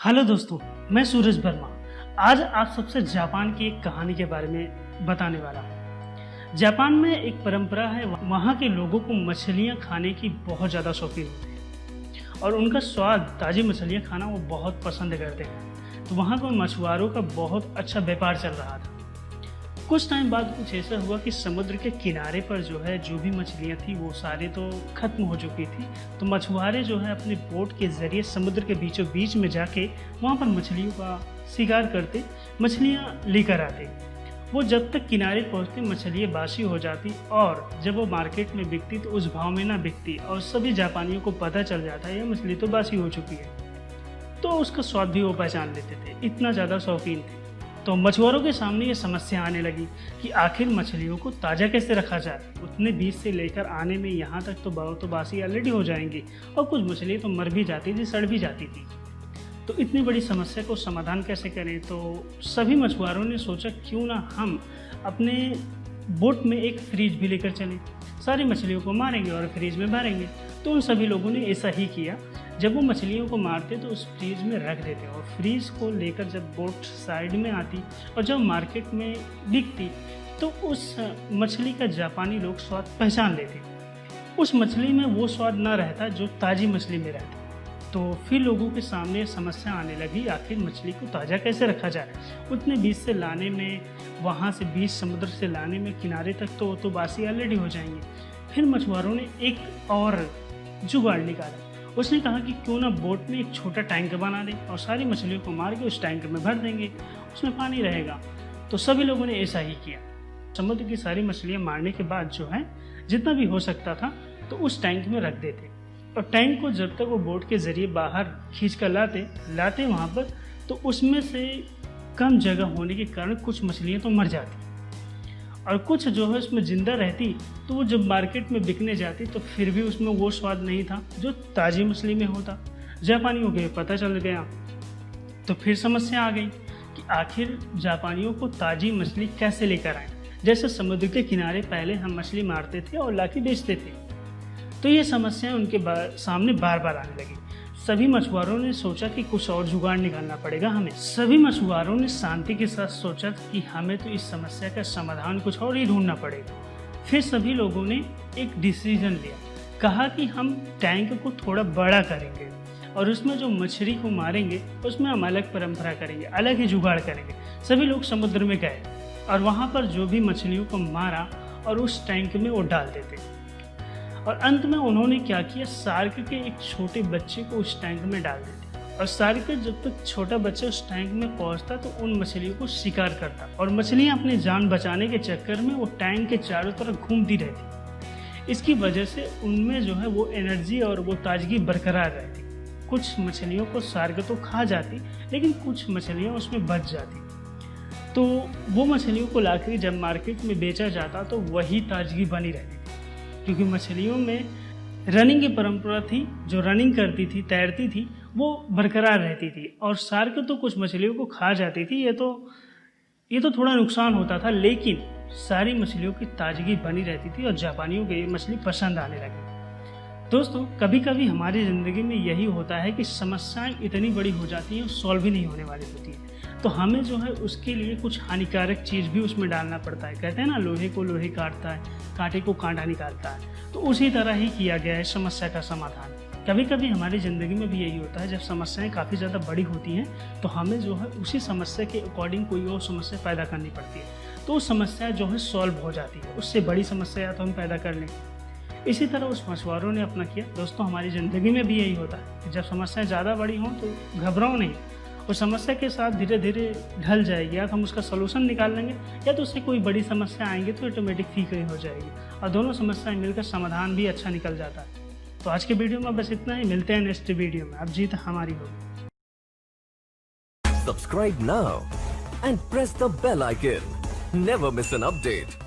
Hello दोस्तों, मैं सूरज वर्मा। आज आप सबसे जापान की एक कहानी के बारे में बताने वाला हूँ। जापान में एक परंपरा है, वहाँ के लोगों को मछलियाँ खाने की बहुत ज़्यादा शौकीन होते हैं और उनका स्वाद, ताज़ी मछलियाँ खाना वो बहुत पसंद करते हैं। तो वहाँ के मछुआरों का बहुत अच्छा व्यापार चल रहा था। कुछ टाइम बाद कुछ ऐसा हुआ कि समुद्र के किनारे पर जो भी मछलियाँ थी वो सारी तो ख़त्म हो चुकी थी। तो मछुआरे अपने बोट के ज़रिए समुद्र के बीचों बीच में जाके वहाँ पर मछलियों का शिकार करते, मछलियाँ लेकर आते। वो जब तक किनारे पहुँचते मछलियाँ बासी हो जाती और जब वो मार्केट में बिकती तो उस भाव में ना बिकती और सभी जापानियों को पता चल जाता है यह मछली तो बासी हो चुकी है। तो उसका स्वाद भी वो पहचान लेते थे, इतना ज़्यादा शौकीन थे। तो मछुआरों के सामने ये समस्या आने लगी कि आखिर मछलियों को ताज़ा कैसे रखा जाए। उतने बीच से लेकर आने में यहाँ तक तो बासी ऑलरेडी हो जाएंगी और कुछ मछली तो मर भी जाती थी, सड़ भी जाती थी। तो इतनी बड़ी समस्या को समाधान कैसे करें। तो सभी मछुआरों ने सोचा क्यों ना हम अपने बोट में एक फ्रीज भी लेकर चलें, सारी मछलियों को मारेंगे और फ्रीज में भरेंगे। तो उन सभी लोगों ने ऐसा ही किया। जब वो मछलियों को मारते तो उस फ्रीज में रख देते और फ्रीज को लेकर जब बोट साइड में आती और जब मार्केट में बिकती तो उस मछली का जापानी लोग स्वाद पहचान लेते। उस मछली में वो स्वाद ना रहता जो ताज़ी मछली में रहता। तो फिर लोगों के सामने समस्या आने लगी, आखिर मछली को ताज़ा कैसे रखा जाए। उतने बीच से लाने में, वहाँ से बीच समुद्र से लाने में किनारे तक तो बासी ऑलरेडी हो जाएंगे। फिर मछुआरों ने एक और जुगाड़ निकाला। उसने कहा कि क्यों ना बोट में एक छोटा टैंक बना दें और सारी मछलियों को मार के उस टैंक में भर देंगे, उसमें पानी रहेगा। तो सभी लोगों ने ऐसा ही किया। समुद्र की सारी मछलियाँ मारने के बाद जितना भी हो सकता था तो उस टैंक में रख देते और टैंक को जब तक वो बोट के ज़रिए बाहर खींच कर लाते वहाँ पर, तो उसमें से कम जगह होने के कारण कुछ मछलियाँ तो मर जाती और कुछ उसमें ज़िंदा रहती। तो वो जब मार्केट में बिकने जाती तो फिर भी उसमें वो स्वाद नहीं था जो ताज़ी मछली में होता। जापानियों को पता चल गया तो फिर समस्या आ गई कि आखिर जापानियों को ताज़ी मछली कैसे लेकर आए। जैसे समुद्र के किनारे पहले हम मछली मारते थे और लाके बेचते थे, तो ये समस्या उनके सामने बार बार आने लगी। सभी मछुआरों ने सोचा कि कुछ और जुगाड़ निकालना पड़ेगा हमें। सभी मछुआरों ने शांति के साथ सोचा कि हमें तो इस समस्या का समाधान कुछ और ही ढूंढना पड़ेगा। फिर सभी लोगों ने एक डिसीजन लिया, कहा कि हम टैंक को थोड़ा बड़ा करेंगे और उसमें जो मछली को मारेंगे उसमें हम अलग परंपरा करेंगे, अलग ही जुगाड़ करेंगे। सभी लोग समुद्र में गए और वहाँ पर जो भी मछलियों को मारा और उस टैंक में वो डाल देते। और अंत में उन्होंने क्या किया, शार्क के एक छोटे बच्चे को उस टैंक में डाल देते और शार्क का जब तक छोटा बच्चा उस टैंक में पहुंचता तो उन मछलियों को शिकार करता और मछलियां अपनी जान बचाने के चक्कर में वो टैंक के चारों तरफ घूमती रहती। इसकी वजह से उनमें वो एनर्जी और वो ताजगी बरकरार रहती। कुछ मछलियों को शार्क तो खा जाती लेकिन कुछ मछलियाँ उसमें बच जाती। तो वो मछलियों को लाकर जब मार्केट में बेचा जाता तो वही ताजगी बनी रहती, क्योंकि मछलियों में रनिंग की परंपरा थी। जो रनिंग करती थी, तैरती थी, वो बरकरार रहती थी। और शार्क तो कुछ मछलियों को खा जाती थी, ये तो थोड़ा नुकसान होता था, लेकिन सारी मछलियों की ताजगी बनी रहती थी और जापानियों को ये मछली पसंद आने लगी। दोस्तों, कभी कभी हमारी ज़िंदगी में यही होता है कि समस्याएं इतनी बड़ी हो जाती हैं और सॉल्व ही नहीं होने वाली होती है। तो हमें उसके लिए कुछ हानिकारक चीज़ भी उसमें डालना पड़ता है। कहते हैं ना, लोहे को लोहे काटता है, कांटे को कांटा निकालता है। तो उसी तरह ही किया गया है समस्या का समाधान। कभी कभी हमारी ज़िंदगी में भी यही होता है, जब समस्याएं काफ़ी ज़्यादा बड़ी होती हैं तो हमें उसी समस्या के अकॉर्डिंग कोई और समस्या पैदा करनी पड़ती है। तो वो समस्या सॉल्व हो जाती है, उससे बड़ी समस्या तो हम पैदा कर लें। इसी तरह उस मछुआरों ने अपना किया। दोस्तों, हमारी ज़िंदगी में भी यही होता है कि जब समस्याएं ज़्यादा बड़ी हों तो घबराओ नहीं, उस समस्या के साथ धीरे धीरे ढल जाएगी। या तो हम उसका सलूशन निकाल लेंगे या तो उससे कोई बड़ी समस्या आएंगे तो ऑटोमेटिक ठीक ही हो जाएगी और दोनों समस्याएं मिलकर समाधान भी अच्छा निकल जाता है। तो आज के वीडियो में बस इतना ही, मिलते हैं नेक्स्ट वीडियो में। अब जीत हमारी होगी। Subscribe now and press the bell icon. Never miss an update.